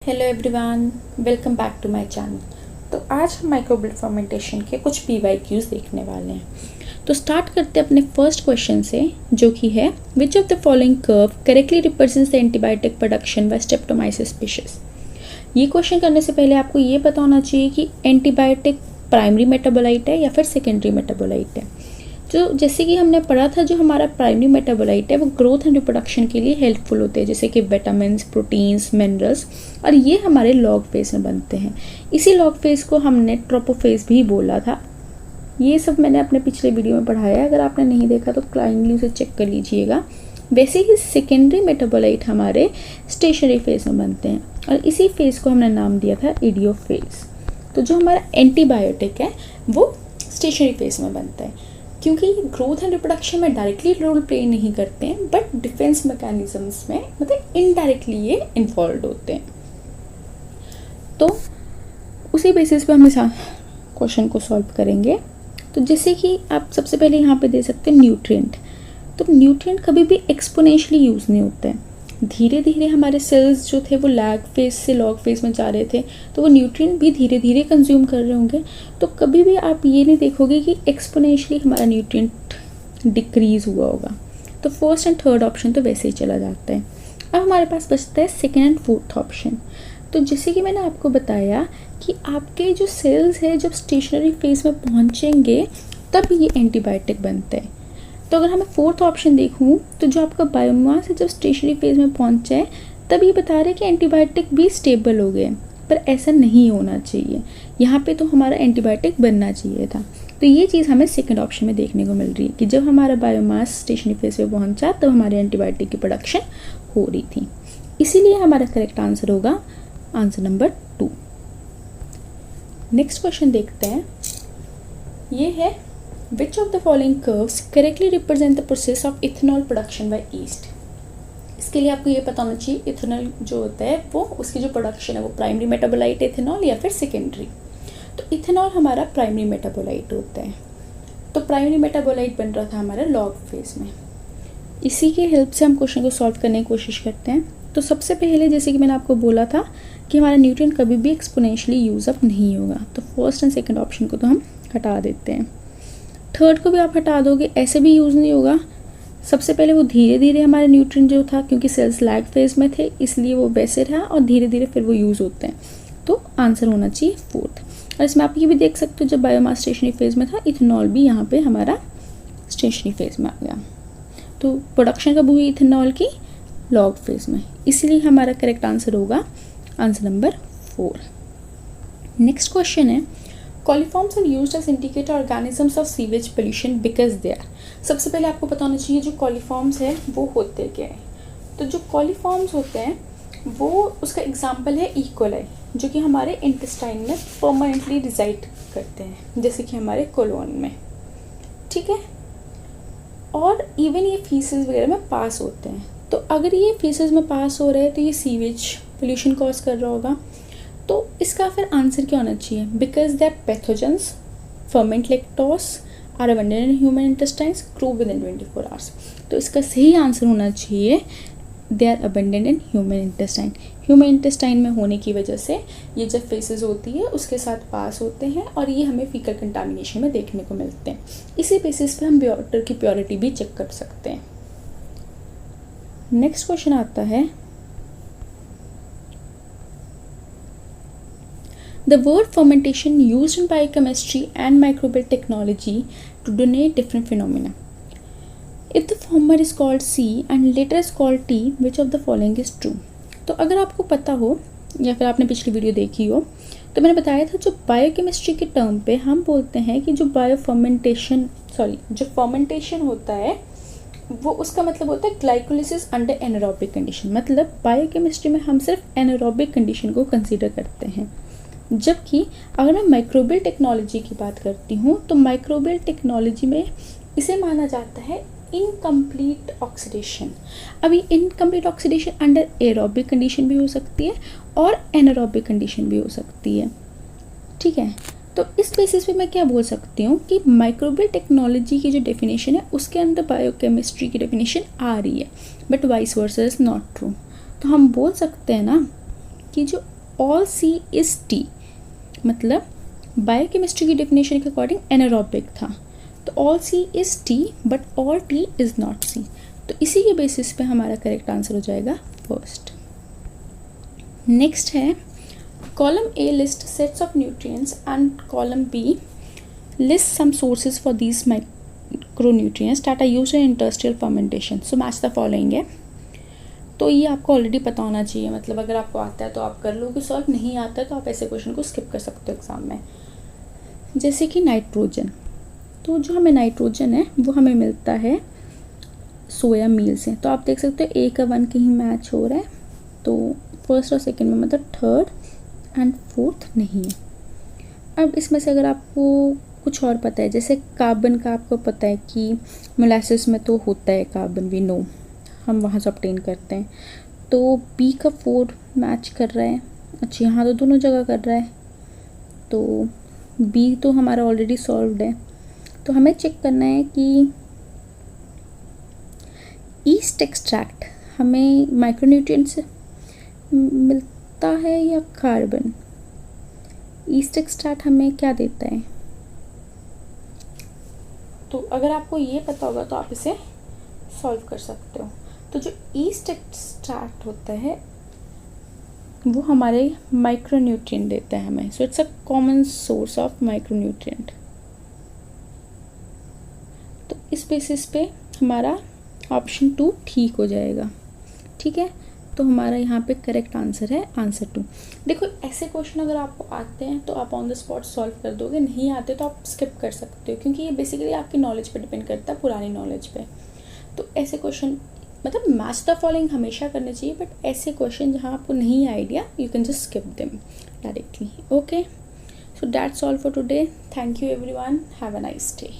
Hello everyone, welcome back to my channel. तो आज हम माइक्रोबियल फर्मेंटेशन के कुछ PYQs देखने वाले हैं। तो स्टार्ट करते हैं अपने फर्स्ट क्वेश्चन से, जो कि है which of the following curve correctly represents the antibiotic production by Streptomyces species. ये क्वेश्चन करने से पहले आपको ये पता होना चाहिए कि एंटीबायोटिक प्राइमरी मेटाबोलाइट है या फिर सेकेंडरी मेटाबोलाइट है। जो जैसे कि हमने पढ़ा था, जो हमारा प्राइमरी मेटाबोलाइट है वो ग्रोथ एंड रिप्रोडक्शन के लिए हेल्पफुल होते हैं, जैसे कि विटामिन्स, प्रोटीन्स, मिनरल्स, और ये हमारे लॉग फेज में बनते हैं। इसी लॉग फेज को हमने ट्रोपोफेज भी बोला था। ये सब मैंने अपने पिछले वीडियो में पढ़ाया है, अगर आपने नहीं देखा तो काइंडली उसे चेक कर लीजिएगा। वैसे ही सेकेंडरी मेटाबोलाइट हमारे स्टेशनरी फेज में बनते हैं और इसी फेज को हमने नाम दिया था इडियोफेज। तो जो हमारा एंटीबायोटिक है वो स्टेशनरी फेज में बनता है, क्योंकि ये ग्रोथ एंड रिप्रोडक्शन में डायरेक्टली रोल प्ले नहीं करते हैं, बट डिफेंस मैकेनिज्म्स में मतलब इनडायरेक्टली ये इन्वॉल्व होते हैं। तो उसी बेसिस पे हम इस क्वेश्चन को सॉल्व करेंगे। तो जैसे कि आप सबसे पहले यहाँ पे दे सकते हैं न्यूट्रिएंट। तो न्यूट्रिएंट कभी भी एक्सपोनेंशियली यूज़ नहीं होते हैं, धीरे धीरे हमारे सेल्स जो थे वो लैग फेज से लॉग फेज में जा रहे थे, तो वो न्यूट्रिएंट भी धीरे धीरे कंज्यूम कर रहे होंगे। तो कभी भी आप ये नहीं देखोगे कि एक्सपोनेंशियली हमारा न्यूट्रिएंट डिक्रीज हुआ होगा। तो फर्स्ट एंड थर्ड ऑप्शन तो वैसे ही चला जाता है। अब हमारे पास बचता है सेकेंड एंड फोर्थ ऑप्शन। तो जैसे कि मैंने आपको बताया कि आपके जो सेल्स है जब स्टेशनरी फेज में पहुँचेंगे तब ये एंटीबायोटिक बनते हैं। तो अगर हमें फोर्थ ऑप्शन देखूँ तो जो आपका बायोमास है जब स्टेशनरी फेज में पहुंच जाए तब ये बता रहे हैं कि एंटीबायोटिक भी स्टेबल हो गए, पर ऐसा नहीं होना चाहिए। यहाँ पे तो हमारा एंटीबायोटिक बनना चाहिए था। तो ये चीज़ हमें सेकंड ऑप्शन में देखने को मिल रही है कि जब हमारा बायोमास स्टेशनरी फेज पे पहुंचा तब हमारे एंटीबायोटिक की प्रोडक्शन हो रही थी। इसीलिए हमारा करेक्ट आंसर होगा आंसर नंबर 2। नेक्स्ट क्वेश्चन देखते हैं। ये है Which of the following curves correctly represent the process of ethanol production by yeast? इसके लिए आपको ये पता होना चाहिए इथेनॉल जो होता है वो उसकी जो प्रोडक्शन है वो प्राइमरी मेटाबोलाइट इथेनॉल या फिर सेकेंडरी। तो इथेनॉल हमारा प्राइमरी मेटाबोलाइट होता है। तो प्राइमरी मेटाबोलाइट बन रहा था हमारे लॉग फेज में। इसी के हेल्प से हम क्वेश्चन को सॉल्व करने की कोशिश करते हैं। तो सबसे पहले जैसे कि मैंने आपको बोला था कि हमारा न्यूट्रिएंट कभी भी एक्सपोनेंशियली यूज अप नहीं होगा, तो फर्स्ट एंड सेकेंड ऑप्शन को तो हम हटा देते हैं। थर्ड को भी आप हटा दोगे, ऐसे भी यूज़ नहीं होगा। सबसे पहले वो धीरे धीरे हमारे न्यूट्रिएंट जो था, क्योंकि सेल्स लैग फेज में थे इसलिए वो वैसे रहा और धीरे धीरे फिर वो यूज़ होते हैं। तो आंसर होना चाहिए फोर्थ। और इसमें आप ये भी देख सकते हो जब बायोमास स्टेशनरी फेज में था इथेनॉल भी यहाँ पे हमारा स्टेशनरी फेज में आ गया। तो प्रोडक्शन कब हुई इथेनॉल की? लॉग फेज में। इसीलिए हमारा करेक्ट आंसर होगा आंसर नंबर 4। नेक्स्ट क्वेश्चन है Coliforms are used as indicator organisms of sewage pollution because they are। सबसे पहले आपको पता होना चाहिए जो कॉलीफॉर्म्स है वो होते क्या है। तो जो कॉलीफॉर्म्स होते हैं वो उसका एग्जाम्पल है इकोलाई, जो कि हमारे इंटेस्टाइन में परमानेंटली रिजाइड करते हैं, जैसे कि हमारे कोलोन में, ठीक है। और इवन ये फीसेस वगैरह में पास होते हैं। तो अगर ये फीसेस में पास हो रहे हैं तो ये सीवेज पोल्यूशन कॉज कर रहा होगा। तो इसका फिर आंसर क्या होना चाहिए? Because that pathogens ferment lactose are abundant in human intestines grow within 24 hours. तो इसका सही आंसर होना चाहिए they are abundant in human intestine. Human intestine में होने की वजह से ये जब फेसेस होती है उसके साथ पास होते हैं और ये हमें फीकल कंटामिनेशन में देखने को मिलते हैं। इसी बेसिस पे हम वाटर की प्योरिटी भी चेक कर सकते हैं। नेक्स्ट क्वेश्चन आता है The word fermentation used in biochemistry and microbial technology to denote different phenomena. If the former is called C and later is called T, which of the following is true? तो अगर आपको पता हो या फिर आपने पिछली वीडियो देखी हो तो मैंने बताया था जो बायोकेमिस्ट्री के टर्म पे हम बोलते हैं कि जो फर्मेंटेशन होता है वो उसका मतलब होता है ग्लाइकोलिसिस अंडर एनारोबिक कंडीशन। मतलब बायोकेमिस्ट्री में हम सिर्फ एनारोबिक कंडीशन को कंसीडर करते हैं, जबकि अगर मैं माइक्रोबियल टेक्नोलॉजी की बात करती हूँ तो माइक्रोबियल टेक्नोलॉजी में इसे माना जाता है इनकम्प्लीट ऑक्सीडेशन। अभी incomplete oxidation under aerobic condition भी हो सकती है और एनारोबिक कंडीशन भी हो सकती है, ठीक है। तो इस बेसिस पे मैं क्या बोल सकती हूँ कि माइक्रोबियल टेक्नोलॉजी की जो डेफिनेशन है उसके अंदर बायोकेमिस्ट्री की डेफिनेशन आ रही है, but vice versa is not true. तो हम बोल सकते हैं ना कि जो ऑल सी इज़ टी, मतलब बायोकेमिस्ट्री की डेफिनेशन के अकॉर्डिंग एनारोबिक था, तो all C is T but all T is not C. तो इसी के बेसिस पे हमारा करेक्ट आंसर हो जाएगा फर्स्ट। नेक्स्ट है column A list sets of nutrients and column B list some sources for these micronutrients that are used in industrial fermentation, so match the following है। तो ये आपको ऑलरेडी पता होना चाहिए, मतलब अगर आपको आता है तो आप कर लोगे सॉल्व, नहीं आता है तो आप ऐसे क्वेश्चन को स्किप कर सकते हो एग्जाम में। जैसे कि नाइट्रोजन, तो जो हमें नाइट्रोजन है वो हमें मिलता है सोया मील से, तो आप देख सकते हो ए का 1 के ही मैच हो रहा है, तो फर्स्ट और सेकंड में मतलब थर्ड एंड फोर्थ नहीं है। अब इसमें से अगर आपको कुछ और पता है, जैसे कार्बन का आपको पता है कि मोलासिस में तो होता है कार्बन, वी नो, हम वहाँ से ऑब्टेन करते हैं, तो बी का 4 मैच कर रहा है, अच्छा यहाँ तो दोनों जगह कर रहा है, तो बी तो हमारा ऑलरेडी सॉल्व्ड है। तो हमें चेक करना है कि ईस्ट एक्सट्रैक्ट हमें माइक्रोन्यूट्रिएंट्स मिलता है या कार्बन, ईस्ट एक्सट्रैक्ट हमें क्या देता है। तो अगर आपको ये पता होगा तो आप इसे सॉल्व कर सकते हो। तो जो ईस्ट एक्सट्रैक्ट होता है वो हमारे माइक्रोन्यूट्रिएंट देता है हमें, so it's a common source of micronutrient. तो इस बेसिस पे हमारा ऑप्शन 2 ठीक हो जाएगा, ठीक है। तो हमारा यहाँ पे करेक्ट आंसर है आंसर 2। देखो ऐसे क्वेश्चन अगर आपको आते हैं तो आप ऑन द स्पॉट सॉल्व कर दोगे, नहीं आते तो आप स्किप कर सकते हो, क्योंकि ये बेसिकली आपकी नॉलेज पे डिपेंड करता है, पुरानी नॉलेज पे। तो ऐसे क्वेश्चन मतलब मैच द फॉलोइंग हमेशा करने चाहिए, बट ऐसे क्वेश्चन जहाँ आपको नहीं idea you can just skip them directly. Okay, so that's all for today, thank you everyone, have a nice day.